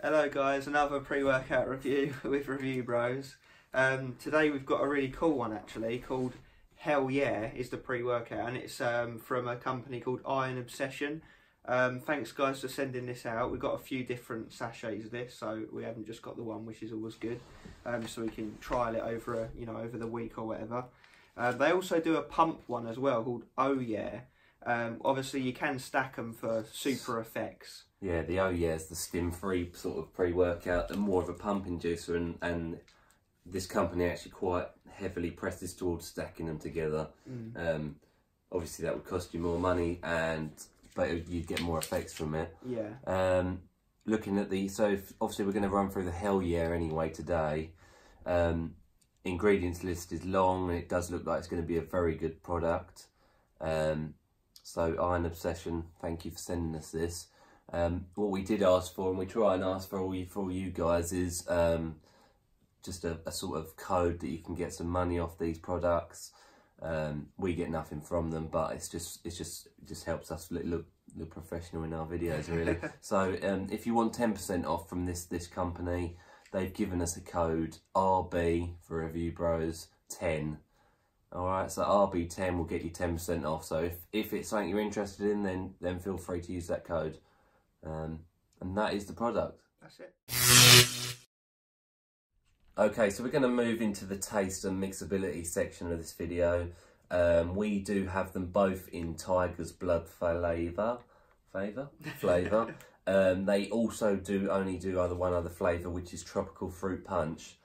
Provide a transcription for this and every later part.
Hello guys, another pre-workout review with Review Bros. Today we've got a really cool one actually, called Hell Yeah is the pre-workout, and it's from a company called Iron Obsession. Thanks guys for sending this out. We've got a few different sachets of this, so we haven't just got the one, which is always good. So we can trial it over over the week or whatever. They also do a pump one as well called Oh Yeah. Obviously you can stack them for super effects. Yeah, the Oh Yeah is the stim-free sort of pre-workout and more of a pump inducer, and this company actually quite heavily presses towards stacking them together. Obviously that would cost you more money, but you'd get more effects from it. Yeah. Looking at obviously we're going to run through the Hell Yeah anyway today. Ingredients list is long and it does look like it's going to be a very good product. So Iron Obsession, thank you for sending us this. What we did ask for, and we try and ask for all you guys, is just a sort of code that you can get some money off these products. We get nothing from them, but it just helps us look professional in our videos, really. So if you want 10% off from this company, they've given us a code RB for Review Bros 10. Alright, so RB10 will get you 10% off. So if it's something you're interested in, then feel free to use that code. And that is the product. That's it. Okay, so we're going to move into the taste and mixability section of this video. We do have them both in Tiger's Blood flavour. They also only do one other flavour, which is Tropical Fruit Punch.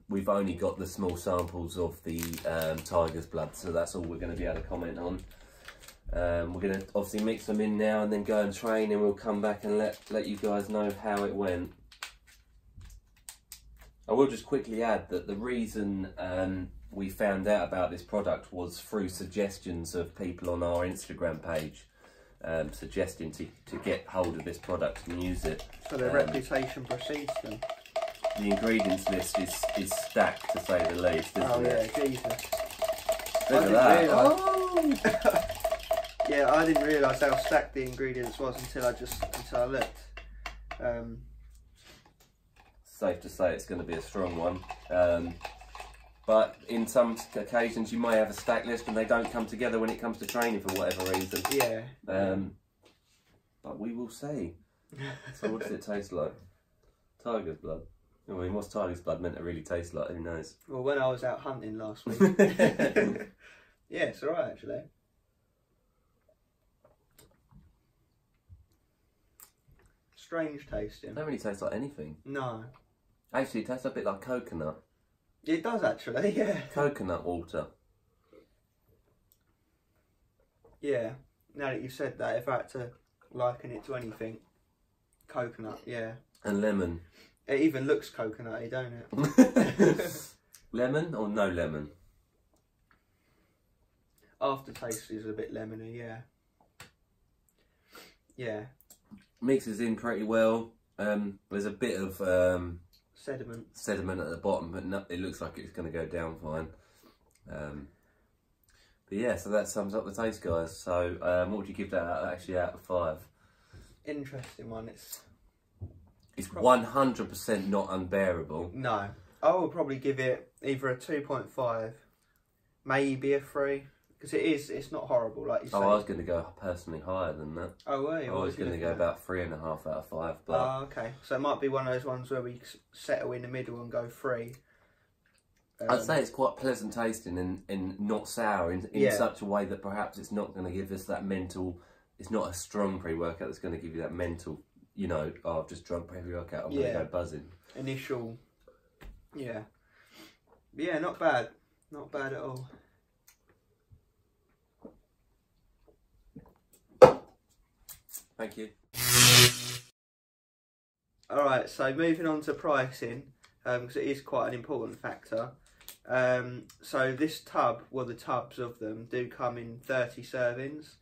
We've only got the small samples of the Tiger's Blood, so that's all we're going to be able to comment on. We're going to obviously mix them in now and then go and train, and we'll come back and let you guys know how it went. I will just quickly add that the reason we found out about this product was through suggestions of people on our Instagram page, suggesting to get hold of this product and use it. So their reputation precedes them. The ingredients list is stacked, to say the least, isn't it? Oh yeah, Jesus. Look at that. Yeah, I didn't realise how stacked the ingredients was until I looked. Safe to say it's going to be a strong one. But in some occasions you may have a stack list and they don't come together when it comes to training for whatever reason. Yeah. But we will see. So what does it taste like? Tiger's Blood. I mean, what's Tiger's Blood meant to really taste like? Who knows? Well, when I was out hunting last week. Yeah, it's alright actually. Strange tasting. It don't really taste like anything. No. Actually, it tastes a bit like coconut. It does actually, yeah. Coconut water. Yeah. Now that you've said that, if I had to liken it to anything, coconut, yeah. And lemon. It even looks coconutty, don't it? Lemon or no lemon? Aftertaste is a bit lemony, yeah. Yeah. Mixes in pretty well. There's a bit of sediment at the bottom, but it looks like it's going to go down fine. But yeah, so that sums up the taste, guys. So what would you give that out of 5? Interesting one. It's 100% not unbearable. No, I would probably give it either a 2.5, maybe a 3, because it's not horrible like you say. Oh, I was going to go personally higher than that. Oh, were you? I was going to go about 3.5 out of 5. But oh, okay. So it might be one of those ones where we settle in the middle and go 3. I'd say it's quite pleasant tasting and not sour in such a way that perhaps it's not going to give us that mental. It's not a strong pre-workout that's going to give you that mental. You know, oh, I've just drunk pre-workout, I'm going to go buzzing. Initial, yeah. Yeah, not bad. Not bad at all. Thank you. Alright, so moving on to pricing, because it is quite an important factor. So this tub, well the tubs of them, do come in 30 servings.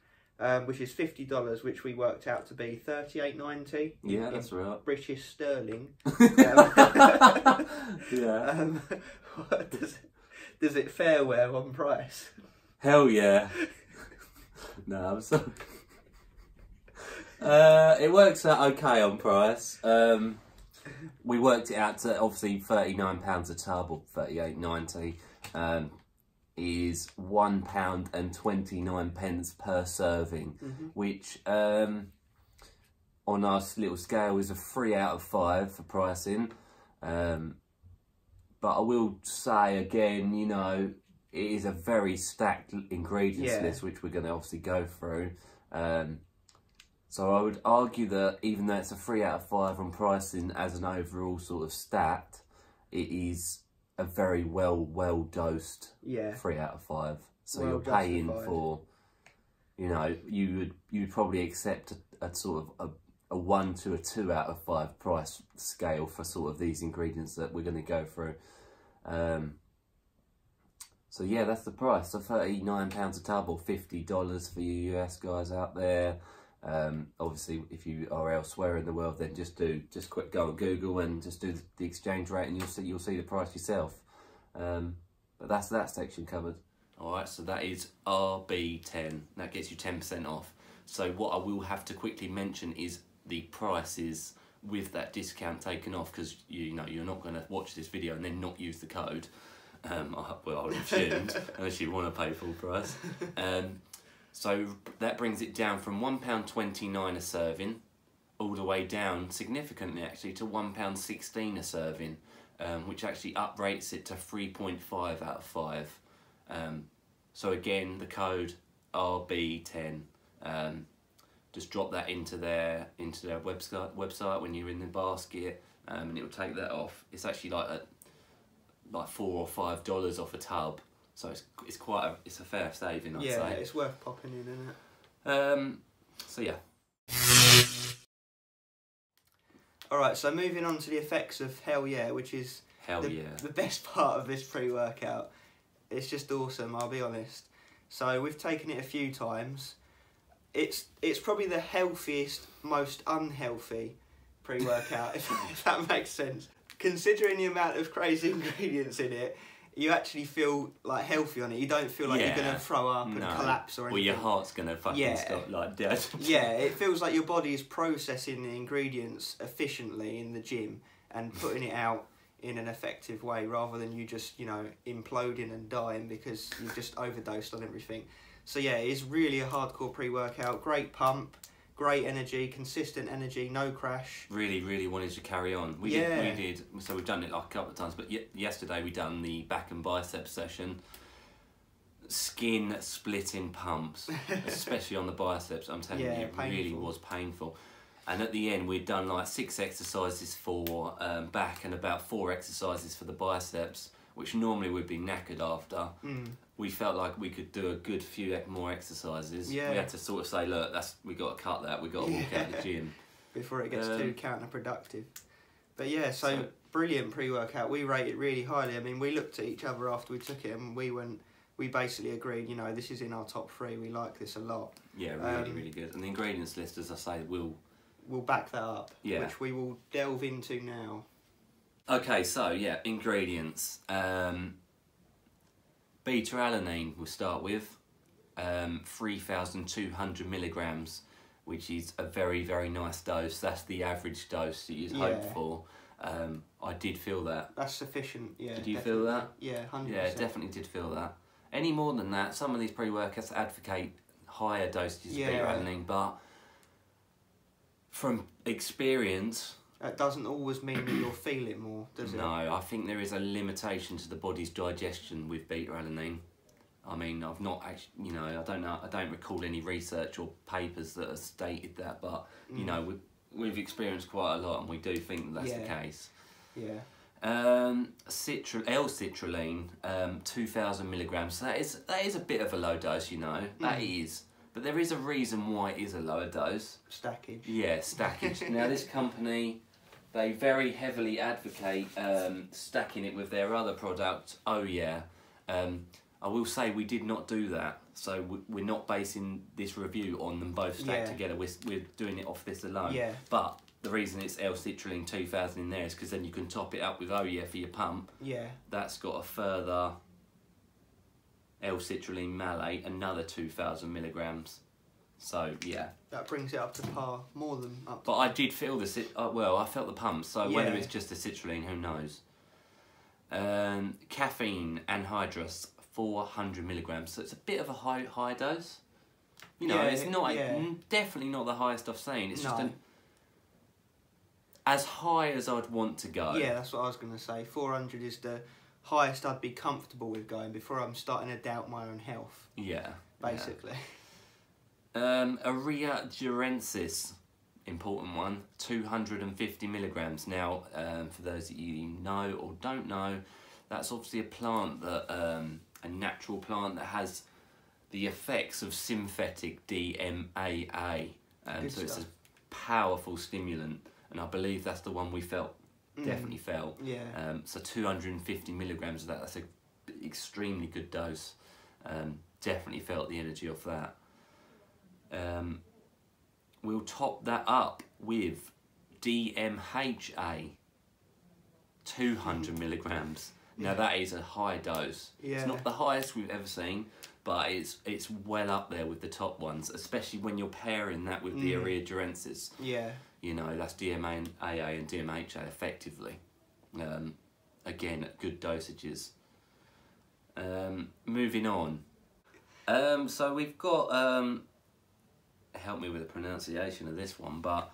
Which is $50, which we worked out to be $38.90. Yeah, that's right. British sterling. Yeah. Does it fair on price? Hell yeah. No, I'm sorry. It works out okay on price. we worked it out to obviously £39 a tub, or 38.90, is £1.29 per serving, which on our little scale is a 3 out of 5 for pricing. But I will say again, you know, it is a very stacked ingredients list, which we're going to obviously go through. So I would argue that even though it's a 3 out of 5 on pricing as an overall sort of stat, it is a very well dosed 3 out of 5. So you're paying for, you know, you would probably accept a sort of a 1 to a 2 out of 5 price scale for sort of these ingredients that we're going to go through. So yeah, that's the price. So £39 a tub, or $50 for you US guys out there. Obviously, if you are elsewhere in the world, then just quick go on Google and just do the exchange rate, and you'll see the price yourself. But that's that section covered. All right, so that is RB10. That gets you 10% off. So what I will have to quickly mention is the prices with that discount taken off, because you know you're not going to watch this video and then not use the code. Well, I would have assumed, unless you want to pay full price. So that brings it down from £1.29 a serving, all the way down significantly actually to £1.16 a serving, which actually uprates it to 3.5 out of 5. So again, the code RB10. Just drop that into their website when you're in the basket, and it will take that off. It's actually like $4 or $5 off a tub, so it's quite a fair saving, I'd say. Yeah, it's worth popping in, isn't it? So yeah. All right, so moving on to the effects of Hell Yea, which is the best part of this pre-workout. It's just awesome, I'll be honest. So we've taken it a few times. It's probably the healthiest, most unhealthy pre-workout, if that makes sense. Considering the amount of crazy ingredients in it, you actually feel like healthy on it. You don't feel like you're going to throw up and collapse or anything. Well, your heart's going to fucking stop like dead. Yeah, it feels like your body is processing the ingredients efficiently in the gym and putting it out in an effective way, rather than you just, you know, imploding and dying because you've just overdosed on everything. So yeah, it's really a hardcore pre-workout. Great pump, great energy, consistent energy, no crash. Really wanted to carry on. We did. So we've done it like a couple of times, but yesterday we done the back and biceps session. Skin splitting pumps, especially on the biceps. I'm telling you, it really was painful. And at the end, we'd done like 6 exercises for back and about 4 exercises for the biceps, which normally we'd be knackered after. We felt like we could do a good few more exercises. We had to sort of say, look, we got to cut that. We got to walk out the gym before it gets too counterproductive. But yeah, so brilliant pre-workout. We rate it really highly. I mean, we looked at each other after we took it, and we basically agreed, you know, this is in our top 3. We like this a lot. Yeah, really good. And the ingredients list, as I say, we'll back that up, which we will delve into now. Okay, so yeah, ingredients. Beta-alanine we'll start with, 3,200 milligrams, which is a very nice dose. That's the average dose that you'd hope for. I did feel that. That's sufficient, yeah. Did you feel that? Yeah, 100%. Yeah, definitely did feel that. Any more than that, some of these pre-workouts advocate higher dosages of beta-alanine, but from experience, that doesn't always mean that you'll feel it more, does it? No, I think there is a limitation to the body's digestion with beta-alanine. I mean, I've not actually, you know, I don't recall any research or papers that have stated that, but you know, we've experienced quite a lot, and we do think that that's the case. Yeah. L-citrulline, 2,000 milligrams. So that is a bit of a low dose, you know. That is. But there is a reason why it is a lower dose. Stackage. Yeah, stackage. Now this company, they very heavily advocate stacking it with their other product, Oh Yeah. I will say we did not do that, so we're not basing this review on them both stacked together. We're doing it off this alone. Yeah. But the reason it's L-citrulline 2,000 in there is because then you can top it up with Oh Yeah for your pump. Yeah. That's got a further L-citrulline malate, another 2,000 milligrams. So yeah. That brings it up to par, more than up to But I did feel the well, I felt the pump. So Yeah. whether it's just the citrulline, who knows? Caffeine anhydrous, 400 milligrams. So it's a bit of a high dose. You know, Yeah, it's not yeah. definitely not the highest I've seen. It's just No. as high as I'd want to go. Yeah, that's what I was going to say. 400 is the highest I'd be comfortable with going before I'm starting to doubt my own health. Yeah. Basically. Area durensis, important one, 250 milligrams. Now, for those that you know or don't know, that's obviously a plant that, a natural plant that has the effects of synthetic DMAA. So it's a powerful stimulant, and I believe that's the one we felt, definitely felt. Yeah. So 250 milligrams of that, that's an extremely good dose. Definitely felt the energy of that. We'll top that up with DMHA, 200 milligrams. Now that is a high dose. Yeah. It's not the highest we've ever seen, but it's well up there with the top ones, especially when you're pairing that with the area durensis. Yeah. You know, that's DMAA and DMHA effectively. Again, at good dosages. Moving on. So we've got, help me with the pronunciation of this one, but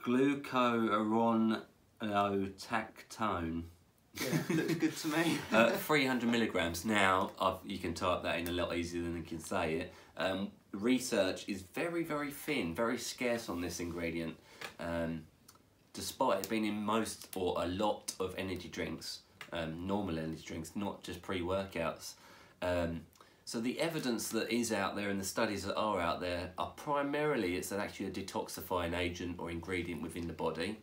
glucuronolactone. Yeah, looks good to me. 300 milligrams. Now, you can type that in a lot easier than you can say it. Research is very, very thin, very scarce on this ingredient, despite it being in most or a lot of energy drinks, normal energy drinks, not just pre-workouts. So the evidence that is out there and the studies that are out there are primarily it's actually a detoxifying agent or ingredient within the body.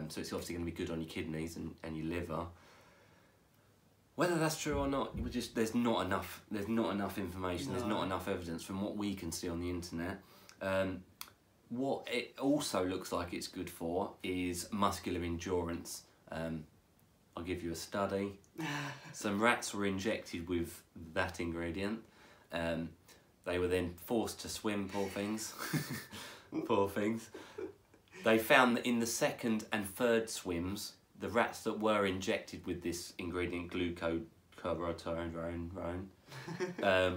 So it's obviously going to be good on your kidneys and your liver. Whether that's true or not, there's not enough information. No. There's not enough evidence from what we can see on the internet. What it also looks like it's good for is muscular endurance. I'll give you a study. Some rats were injected with that ingredient. They were then forced to swim, poor things. Poor things. They found that in the second and third swims, the rats that were injected with this ingredient, glucuronolactone,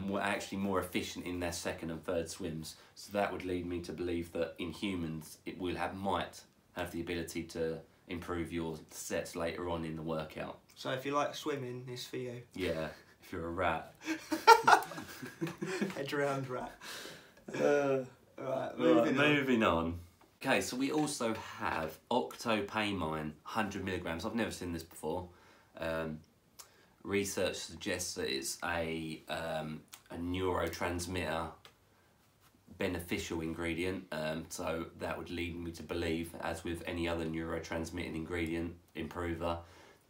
were actually more efficient in their second and third swims. So that would lead me to believe that in humans, it might have the ability to improve your sets later on in the workout. So if you like swimming, it's for you. Yeah, if you're a rat. A drowned rat. Right, moving on. Okay, so we also have octopamine, 100 milligrams. I've never seen this before. Research suggests that it's a neurotransmitter beneficial ingredient, so that would lead me to believe, as with any other neurotransmitting ingredient improver,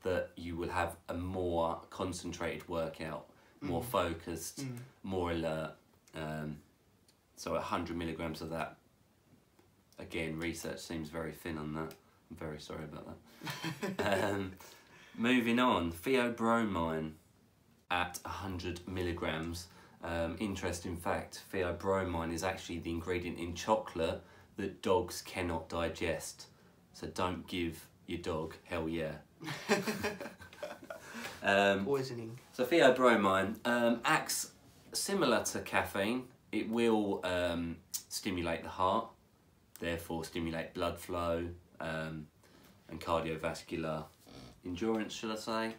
that you will have a more concentrated workout, more focused, more alert. So 100 milligrams of that. Again, research seems very thin on that. I'm very sorry about that. Moving on, Theobromine at 100 milligrams. Interesting fact, Theobromine is actually the ingredient in chocolate that dogs cannot digest. So don't give your dog Hell Yea. Poisoning. So Theobromine acts similar to caffeine. It will stimulate the heart, therefore stimulate blood flow and cardiovascular endurance, should I say.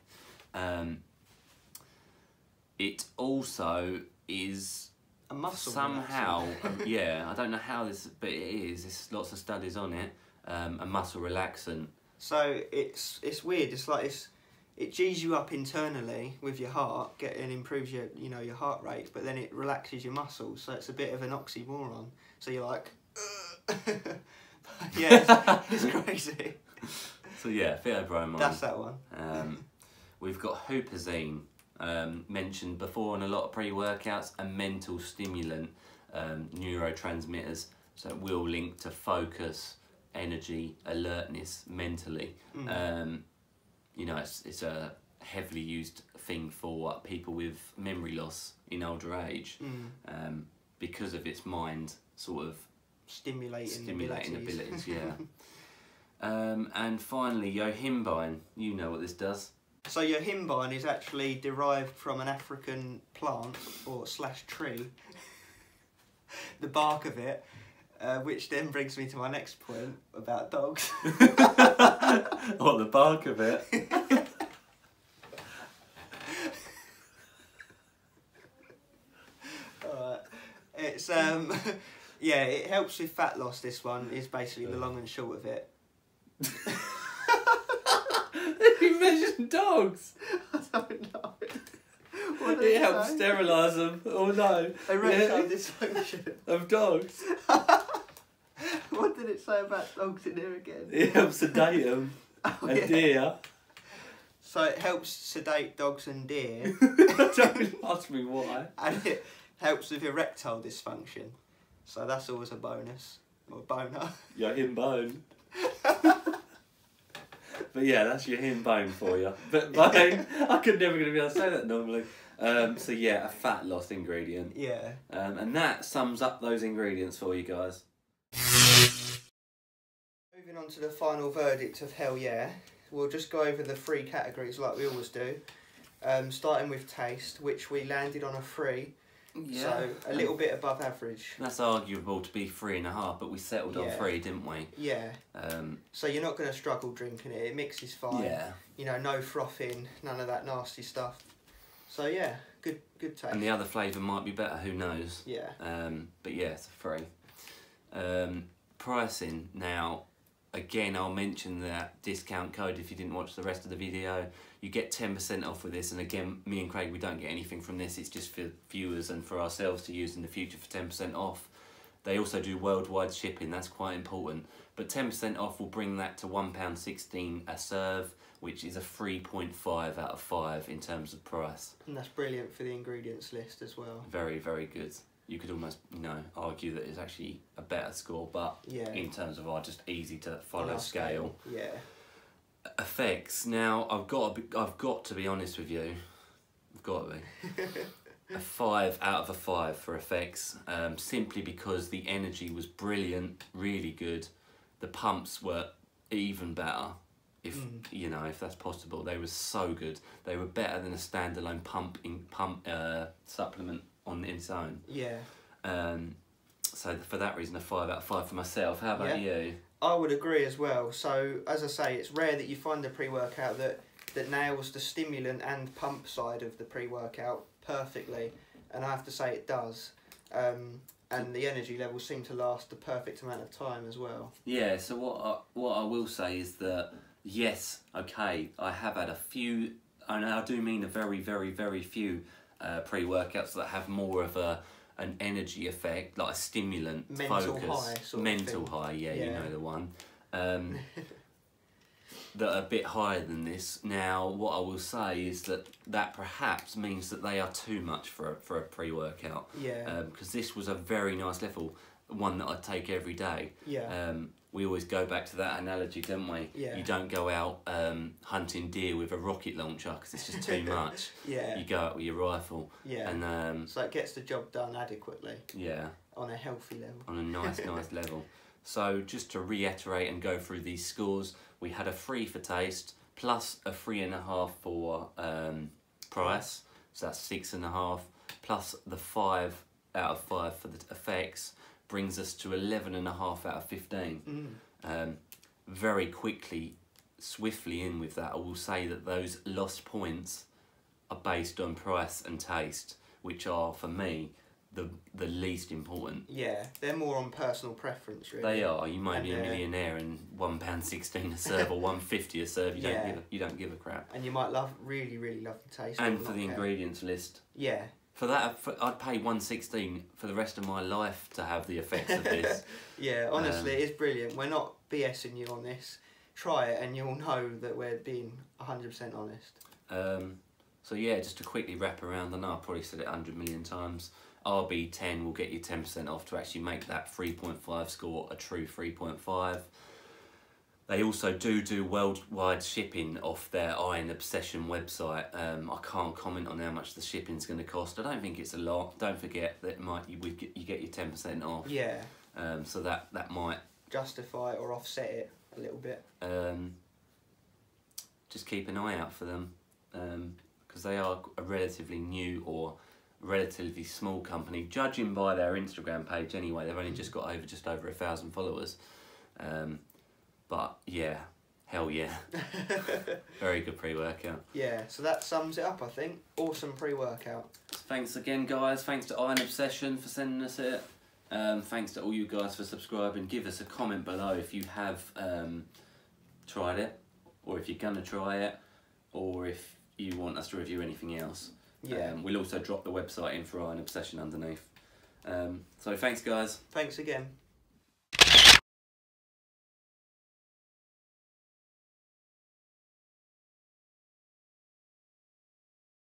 It also is a muscle somehow, yeah, I don't know how this, but it is, there's lots of studies on it, a muscle relaxant. So it's weird, it's like it G's you up internally with your heart, and improves your your heart rate, but then it relaxes your muscles, so it's a bit of an oxymoron. So you're like, yeah, it's crazy. So yeah, Theobromine. That's that one. We've got Hupazine, mentioned before in a lot of pre-workouts, a mental stimulant, neurotransmitters, so it will link to focus, energy, alertness mentally. You know, it's a heavily used thing for people with memory loss in older age, because of its mind sort of stimulating abilities. Yeah. And finally, yohimbine. You know what this does. So yohimbine is actually derived from an African plant or / tree, the bark of it, which then brings me to my next point about dogs. What, the bark of it? Alright. It's yeah, it helps with fat loss. This one is basically the long and short of it. You mentioned dogs. I don't know. It helps sterilise them. Oh no. Erectile dysfunction of dogs. What did it say about dogs in here again? It helps sedate them. And deer. So it helps sedate dogs and deer. Don't ask me why. And it helps with erectile dysfunction. So that's always a bonus. Or boner. Your him bone. But yeah, that's your him bone for you. But bone, I could never be able to say that normally. So yeah, a fat loss ingredient. Yeah. And that sums up those ingredients for you guys. Moving on to the final verdict of Hell Yeah, we'll just go over the 3 categories like we always do. Starting with taste, which we landed on a 3. Yeah. So a little bit above average. That's arguable to be 3.5, but we settled on 3, didn't we? Yeah. So you're not going to struggle drinking it. It mixes fine. Yeah. You know, no frothing, none of that nasty stuff. So yeah, good taste. And the other flavour might be better. Who knows? Yeah. But yeah, it's a 3. Pricing now. Again, I'll mention that discount code if you didn't watch the rest of the video. You get 10% off with this, and again, me and Craig, we don't get anything from this. It's just for viewers and for ourselves to use in the future for 10% off. They also do worldwide shipping, that's quite important. But 10% off will bring that to £1.16 a serve, which is a 3.5 out of 5 in terms of price. And that's brilliant for the ingredients list as well. Very, very good. You could almost, argue that it's actually a better score, but in terms of our just easy to follow scale. Yeah. Effects. Now, I've got to be honest with you. I've got to be. A 5 out of a 5 for effects, simply because the energy was brilliant, really good. The pumps were even better, if that's possible. They were so good. They were better than a standalone pump supplement on its own. Yeah. So for that reason, a 5 out of 5 for myself. How about you? I would agree as well. So as I say, it's rare that you find a pre-workout that nails the stimulant and pump side of the pre-workout perfectly, and I have to say it does. And the energy levels seem to last the perfect amount of time as well. Yeah. So what I will say is that yes, okay, I have had a few, and I do mean a very, very, very few pre-workouts that have more of an energy effect, like a stimulant mental focus. High mental high, yeah, you know the one. That are a bit higher than this. Now, what I will say is that perhaps means that they are too much for a pre-workout. Yeah. Because this was a very nice level, one that I take every day. Yeah. We always go back to that analogy, don't we? Yeah. You don't go out hunting deer with a rocket launcher because it's just too much. Yeah. You go out with your rifle. Yeah. And so it gets the job done adequately. Yeah. On a healthy level. On a nice level. So just to reiterate and go through these scores, we had a 3 for taste, plus a 3.5 for price, so that's 6.5, plus the 5 out of 5 for the effects, brings us to 11.5 out of 15. Very quickly, swiftly in with that, I will say that those lost points are based on price and taste, which are, for me, the least important. Yeah, they're more on personal preference, really. They are. You might be a millionaire and £1.16 a serve or £1.50 a serve. You don't give a crap. And you might really love the taste. And for the ingredients list. Yeah. For that, I'd pay £1.16 for the rest of my life to have the effects of this. Yeah, honestly, it's brilliant. We're not BSing you on this. Try it and you'll know that we're being 100% honest. So yeah, just to quickly wrap around, I know I've probably said it 100 million times. RB10 will get you 10% off to actually make that 3.5 score a true 3.5. They also do worldwide shipping off their Iron Obsession website. I can't comment on how much the shipping's going to cost. I don't think it's a lot. Don't forget that you get your 10% off. Yeah. So that might justify or offset it a little bit. Just keep an eye out for them, because they are a relatively new or relatively small company, judging by their Instagram page. Anyway, they've only just got just over 1,000 followers. But yeah, hell yeah. Very good pre-workout. Yeah, so that sums it up, I think. Awesome pre-workout. Thanks again, guys. Thanks to Iron Obsession for sending us it. Thanks to all you guys for subscribing. Give us a comment below if you have tried it, or if you're going to try it, or if you want us to review anything else. Yeah. We'll also drop the website in for Iron Obsession underneath. So thanks, guys. Thanks again.